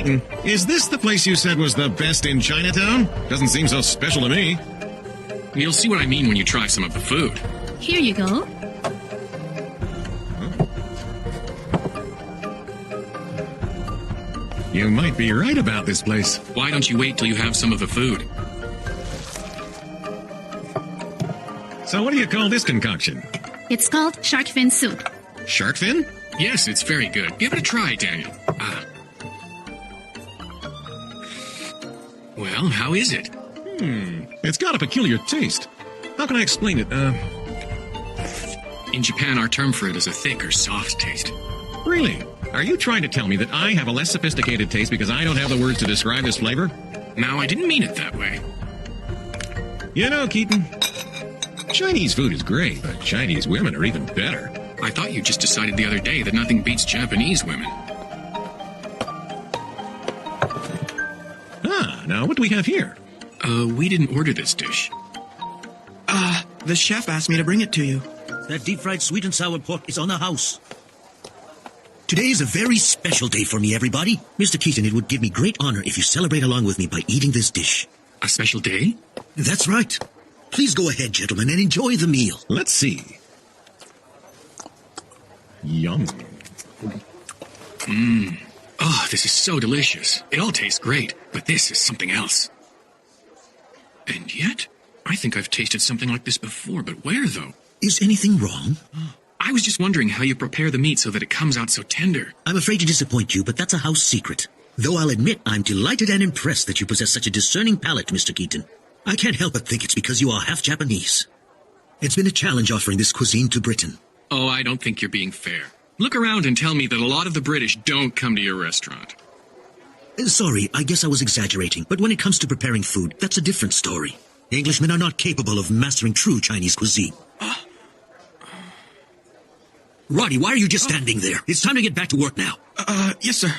Keaton, is this the place you said was the best in Chinatown? Doesn't seem so special to me. You'll see what I mean when you try some of the food. Here you go. You might be right about this place. Why don't you wait till you have some of the food? So what do you call this concoction? It's called shark fin soup. Shark fin? Yes, it's very good. Give it a try, Daniel. Well, how is it? It's got a peculiar taste. How can I explain it? In Japan, our term for it is a thick or soft taste. Really? Are you trying to tell me that I have a less sophisticated taste because I don't have the words to describe this flavor? No, I didn't mean it that way. You know, Keaton, Chinese food is great, but Chinese women are even better. I thought you just decided the other day that nothing beats Japanese women. Now what do we have here? We didn't order this dish. The chef asked me to bring it to you. That deep-fried sweet and sour pork is on the house. Today is a very special day for me, everybody. Mr. Keaton, it would give me great honor if you celebrate along with me by eating this dish. A special day? That's right. Please go ahead, gentlemen, and enjoy the meal. Let's see. Yum. Oh, this is so delicious. It all tastes great, but this is something else. And yet, I think I've tasted something like this before, but where, though? Is anything wrong? I was just wondering how you prepare the meat so that it comes out so tender. I'm afraid to disappoint you, but that's a house secret. Though I'll admit I'm delighted and impressed that you possess such a discerning palate, Mr. Keaton. I can't help but think it's because you are half Japanese. It's been a challenge offering this cuisine to Britain. Oh, I don't think you're being fair. Look around and tell me that a lot of the British don't come to your restaurant. Sorry, I guess I was exaggerating, but when it comes to preparing food, that's a different story. Englishmen are not capable of mastering true Chinese cuisine. Roddy, why are you just standing there? It's time to get back to work now. Yes, sir.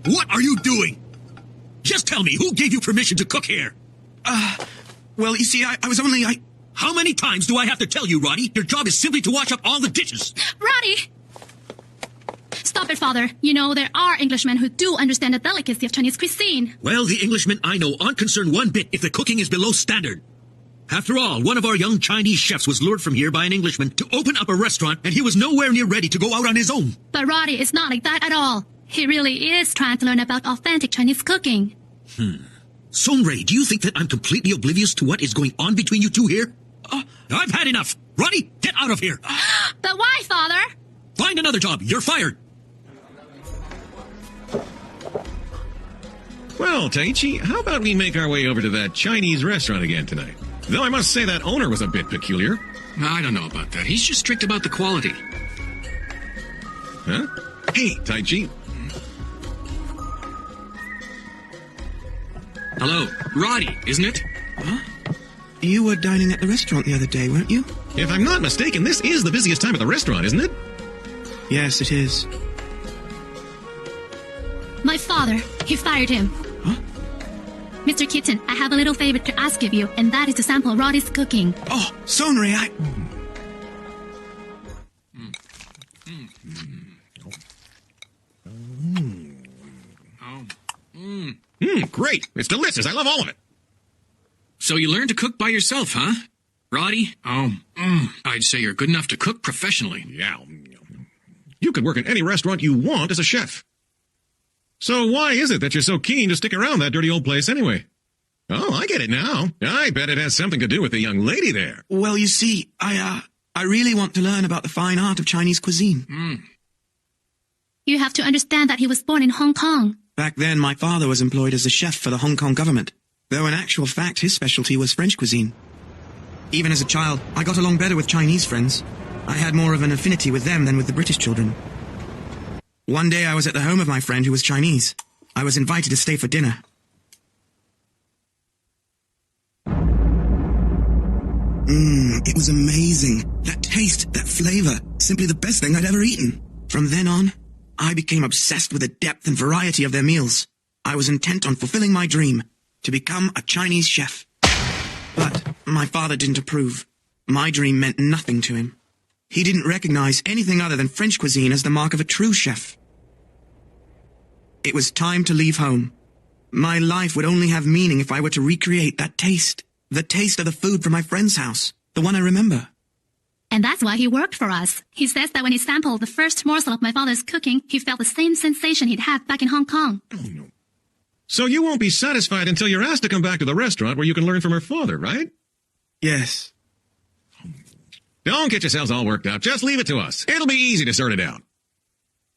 What are you doing? Just tell me, who gave you permission to cook here? Well, you see, I was only, How many times do I have to tell you, Roddy? Your job is simply to wash up all the dishes. Roddy! Stop it, Father. You know, there are Englishmen who do understand the delicacy of Chinese cuisine. Well, the Englishmen I know aren't concerned one bit if the cooking is below standard. After all, one of our young Chinese chefs was lured from here by an Englishman to open up a restaurant, and he was nowhere near ready to go out on his own. But Roddy is not like that at all. He really is trying to learn about authentic Chinese cooking. Sonray, do you think that I'm completely oblivious to what is going on between you two here? I've had enough. Roddy, get out of here. But why, Father? Find another job. You're fired. Well, Taichi, how about we make our way over to that Chinese restaurant again tonight? Though I must say that owner was a bit peculiar. I don't know about that. He's just strict about the quality. Huh? Hey, Taichi. Hello, Roddy, isn't it? You were dining at the restaurant the other day, weren't you? If I'm not mistaken, this is the busiest time at the restaurant, isn't it? Yes, it is. My father, he fired him. Huh? Mr. Keaton, I have a little favor to ask of you, and that is to sample Roddy's cooking. Oh, Sonray, Great. It's delicious. I love all of it. So you learned to cook by yourself, huh? Roddy? I'd say you're good enough to cook professionally. Yeah. You could work in any restaurant you want as a chef. So why is it that you're so keen to stick around that dirty old place anyway? Oh, I get it now. I bet it has something to do with the young lady there. Well, you see, I really want to learn about the fine art of Chinese cuisine. You have to understand that he was born in Hong Kong. Back then, my father was employed as a chef for the Hong Kong government, though in actual fact, his specialty was French cuisine. Even as a child, I got along better with Chinese friends. I had more of an affinity with them than with the British children. One day I was at the home of my friend who was Chinese. I was invited to stay for dinner. It was amazing. That taste, that flavor, simply the best thing I'd ever eaten. From then on, I became obsessed with the depth and variety of their meals. I was intent on fulfilling my dream, to become a Chinese chef. But my father didn't approve. My dream meant nothing to him. He didn't recognize anything other than French cuisine as the mark of a true chef. It was time to leave home. My life would only have meaning if I were to recreate that taste. The taste of the food from my friend's house. The one I remember. And that's why he worked for us. He says that when he sampled the first morsel of my father's cooking, he felt the same sensation he'd had back in Hong Kong. Oh, no. So you won't be satisfied until you're asked to come back to the restaurant where you can learn from her father, right? Yes. Don't get yourselves all worked up. Just leave it to us. It'll be easy to sort it out.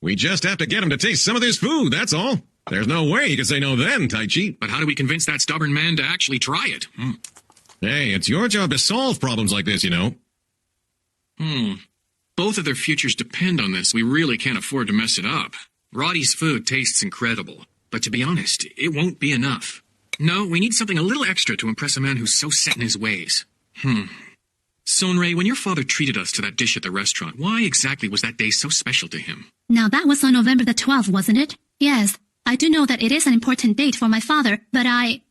We just have to get him to taste some of this food, that's all. There's no way you can say no then, Tai Chi. But how do we convince that stubborn man to actually try it? Hey, it's your job to solve problems like this, you know. Both of their futures depend on this. We really can't afford to mess it up. Roddy's food tastes incredible. But to be honest, it won't be enough. No, we need something a little extra to impress a man who's so set in his ways. Sonrei, when your father treated us to that dish at the restaurant, why exactly was that day so special to him? Now that was on November the 12th, wasn't it? Yes, I do know that it is an important date for my father, but I...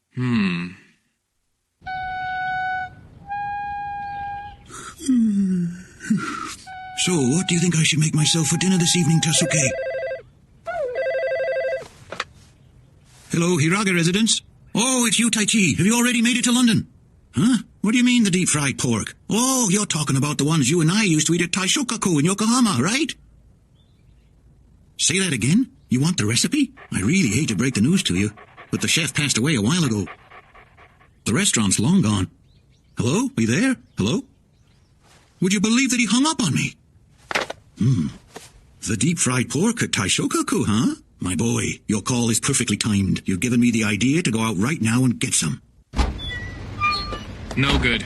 So, what do you think I should make myself for dinner this evening, Tasuke? Hello, Hiraga residence? Oh, it's you, Tai Chi. Have you already made it to London? Huh? What do you mean, the deep-fried pork? Oh, you're talking about the ones you and I used to eat at Taishokaku in Yokohama, right? Say that again? You want the recipe? I really hate to break the news to you, but the chef passed away a while ago. The restaurant's long gone. Hello? Are you there? Hello? Would you believe that he hung up on me? The deep-fried pork at Taishokaku, huh? My boy, your call is perfectly timed. You've given me the idea to go out right now and get some. No good.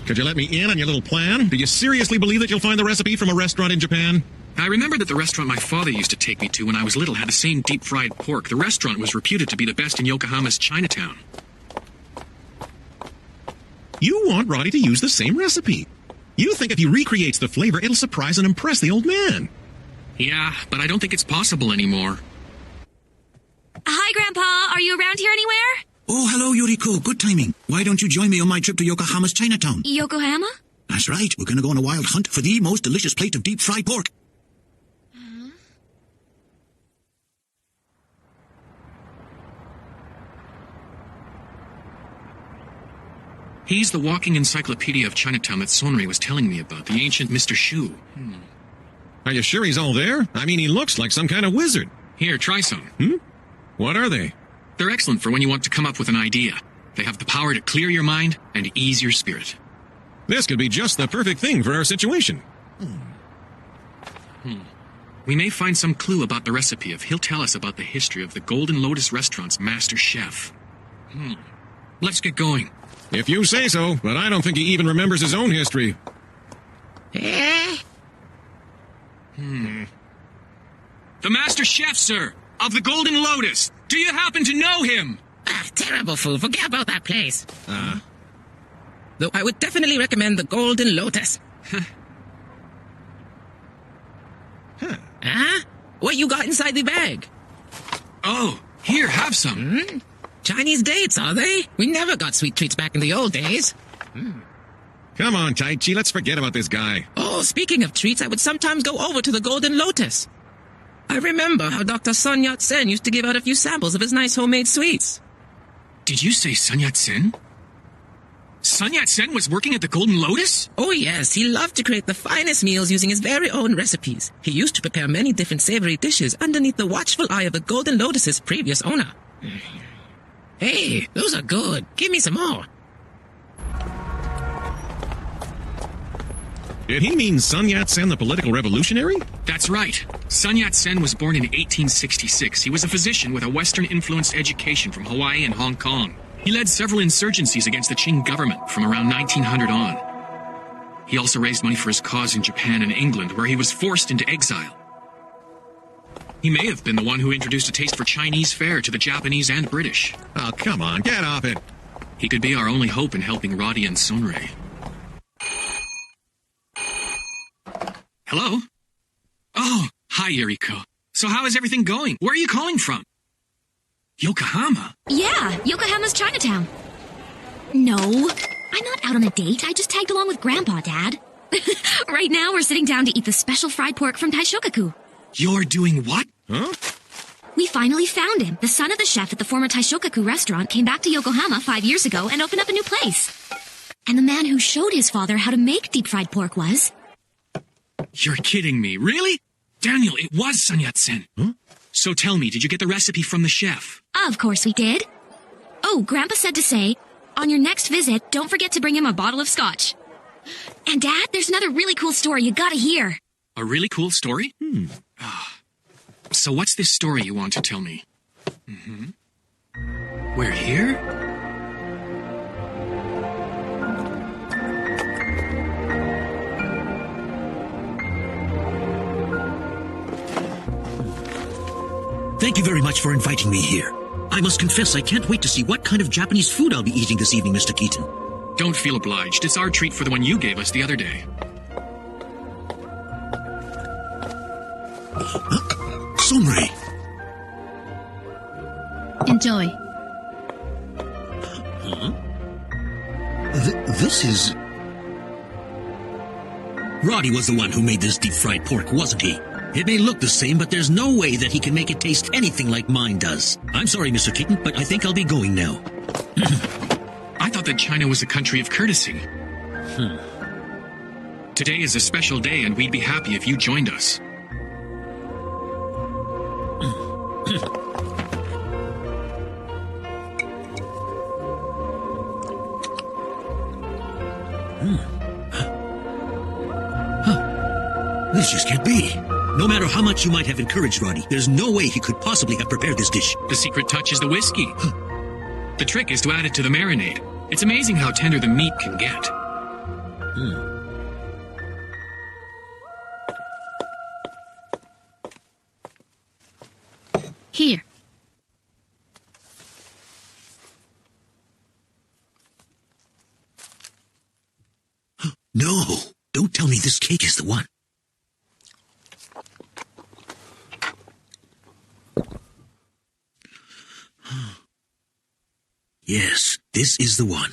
Could you let me in on your little plan? Do you seriously believe that you'll find the recipe from a restaurant in Japan? I remember that the restaurant my father used to take me to when I was little had the same deep-fried pork. The restaurant was reputed to be the best in Yokohama's Chinatown. You want Roddy to use the same recipe. You think if he recreates the flavor, it'll surprise and impress the old man. Yeah, but I don't think it's possible anymore. Hi, Grandpa. Are you around here anywhere? Oh, hello, Yuriko. Good timing. Why don't you join me on my trip to Yokohama's Chinatown? Yokohama? That's right. We're going to go on a wild hunt for the most delicious plate of deep-fried pork. He's the walking encyclopedia of Chinatown that Sonrei was telling me about, the ancient Mr. Shu. Are you sure he's all there? I mean, he looks like some kind of wizard. Here, try some. What are they? They're excellent for when you want to come up with an idea. They have the power to clear your mind and ease your spirit. This could be just the perfect thing for our situation. We may find some clue about the recipe if he'll tell us about the history of the Golden Lotus Restaurant's master chef. Let's get going. If you say so, but I don't think he even remembers his own history. The master chef, sir, of the Golden Lotus. Do you happen to know him? Terrible fool. Forget about that place. Though I would definitely recommend the Golden Lotus. What you got inside the bag? Oh, here, have some. Chinese dates, are they? We never got sweet treats back in the old days. Come on, Tai Chi, let's forget about this guy. Oh, speaking of treats, I would sometimes go over to the Golden Lotus. I remember how Dr. Sun Yat-sen used to give out a few samples of his nice homemade sweets. Did you say Sun Yat-sen? Sun Yat-sen was working at the Golden Lotus? Oh yes, he loved to create the finest meals using his very own recipes. He used to prepare many different savory dishes underneath the watchful eye of the Golden Lotus's previous owner. Hey, those are good. Give me some more. Did he mean Sun Yat-sen, the political revolutionary? That's right. Sun Yat-sen was born in 1866. He was a physician with a Western-influenced education from Hawaii and Hong Kong. He led several insurgencies against the Qing government from around 1900 on. He also raised money for his cause in Japan and England, where he was forced into exile. He may have been the one who introduced a taste for Chinese fare to the Japanese and British. Oh, come on, get off it. He could be our only hope in helping Roddy and Sonrei. Hello? Oh, hi, Yuriko. So how is everything going? Where are you calling from? Yokohama? Yeah, Yokohama's Chinatown. No, I'm not out on a date. I just tagged along with Grandpa, Dad. Right now, we're sitting down to eat the special fried pork from Taishokaku. You're doing what? Huh? We finally found him. The son of the chef at the former Taishokaku restaurant came back to Yokohama 5 years ago and opened up a new place. And the man who showed his father how to make deep fried pork was... You're kidding me. Really? Daniel, it was Sun Yat-sen. Huh? So tell me, did you get the recipe from the chef? Of course we did. Oh, Grandpa said to say, on your next visit, don't forget to bring him a bottle of scotch. And Dad, there's another really cool story you gotta hear. A really cool story? So what's this story you want to tell me? We're here? Thank you very much for inviting me here. I must confess I can't wait to see what kind of Japanese food I'll be eating this evening, Mr. Keaton. Don't feel obliged. It's our treat for the one you gave us the other day. Somri! Enjoy. This is... Roddy was the one who made this deep-fried pork, wasn't he? It may look the same, but there's no way that he can make it taste anything like mine does. I'm sorry, Mr. Keaton, but I think I'll be going now. I thought that China was a country of courtesy. Today is a special day, and we'd be happy if you joined us. This just can't be. No matter how much you might have encouraged Roddy, there's no way he could possibly have prepared this dish. The secret touch is the whiskey. The trick is to add it to the marinade. It's amazing how tender the meat can get. Here. No, don't tell me this cake is the one. Yes, this is the one.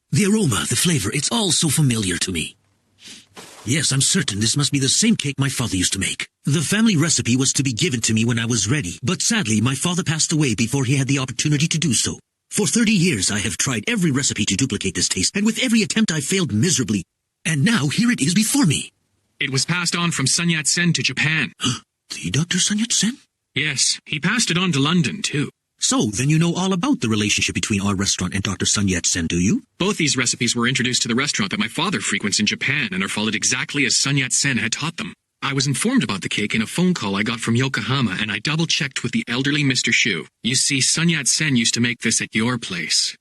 The aroma, the flavor, it's all so familiar to me. Yes, I'm certain this must be the same cake my father used to make. The family recipe was to be given to me when I was ready, but sadly my father passed away before he had the opportunity to do so. For 30 years I have tried every recipe to duplicate this taste, and with every attempt I failed miserably. And now here it is before me. It was passed on from Sun Yat-sen to Japan. The Dr. Sun Yat-sen? Yes, he passed it on to London, too. So, then you know all about the relationship between our restaurant and Dr. Sun Yat-sen, do you? Both these recipes were introduced to the restaurant that my father frequents in Japan and are followed exactly as Sun Yat-sen had taught them. I was informed about the cake in a phone call I got from Yokohama, and I double-checked with the elderly Mr. Shu. You see, Sun Yat-sen used to make this at your place.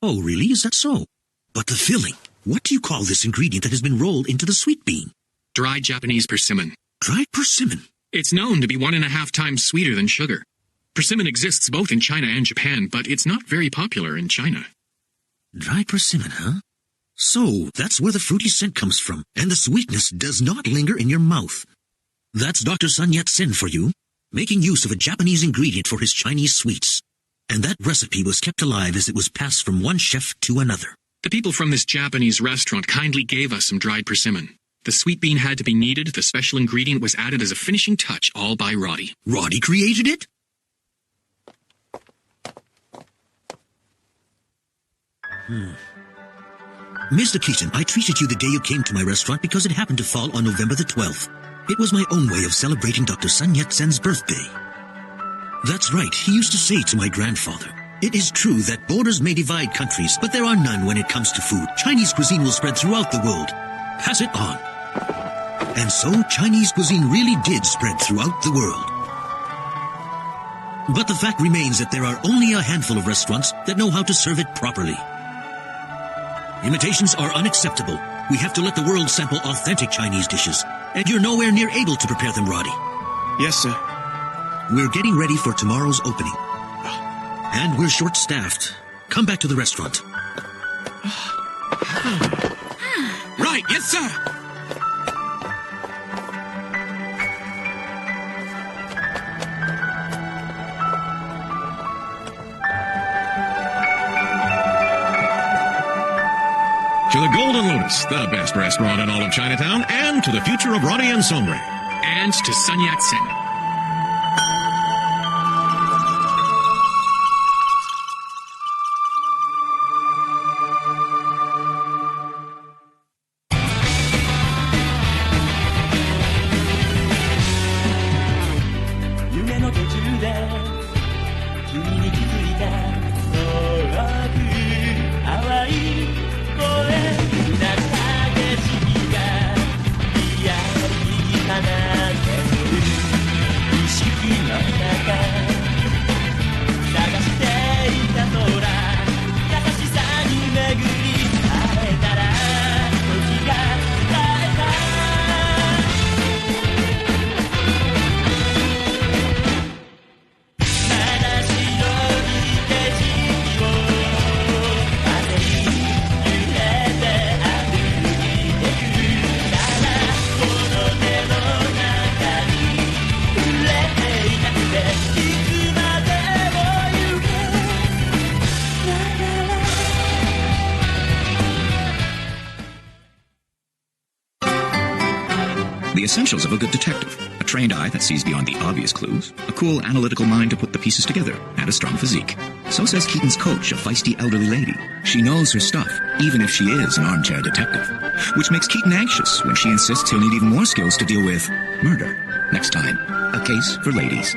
Oh, really? Is that so? But the filling, what do you call this ingredient that has been rolled into the sweet bean? Dried Japanese persimmon. Dried persimmon? It's known to be 1.5 times sweeter than sugar. Persimmon exists both in China and Japan, but it's not very popular in China. Dried persimmon, huh? So, that's where the fruity scent comes from, and the sweetness does not linger in your mouth. That's Dr. Sun Yat-sen for you, making use of a Japanese ingredient for his Chinese sweets. And that recipe was kept alive as it was passed from one chef to another. The people from this Japanese restaurant kindly gave us some dried persimmon. The sweet bean had to be kneaded, the special ingredient was added as a finishing touch, all by Roddy. Roddy created it? Mr. Keaton, I treated you the day you came to my restaurant because it happened to fall on November the 12th. It was my own way of celebrating Dr. Sun Yat-sen's birthday. That's right, he used to say to my grandfather, "It is true that borders may divide countries, but there are none when it comes to food. Chinese cuisine will spread throughout the world. Pass it on." And so, Chinese cuisine really did spread throughout the world. But the fact remains that there are only a handful of restaurants that know how to serve it properly. Imitations are unacceptable. We have to let the world sample authentic Chinese dishes. And you're nowhere near able to prepare them, Roddy. Yes, sir. We're getting ready for tomorrow's opening. And we're short-staffed. Come back to the restaurant. Right, yes, sir! to the Golden Lotus, the best restaurant in all of Chinatown, and to the future of Roddy and Sombre. And to Sun Yat-sen. The essentials of a good detective. A trained eye that sees beyond the obvious clues, a cool, analytical mind to put the pieces together, and a strong physique. So says Keaton's coach, a feisty elderly lady. She knows her stuff, even if she is an armchair detective. Which makes Keaton anxious when she insists he'll need even more skills to deal with murder. Next time, A Case for Ladies.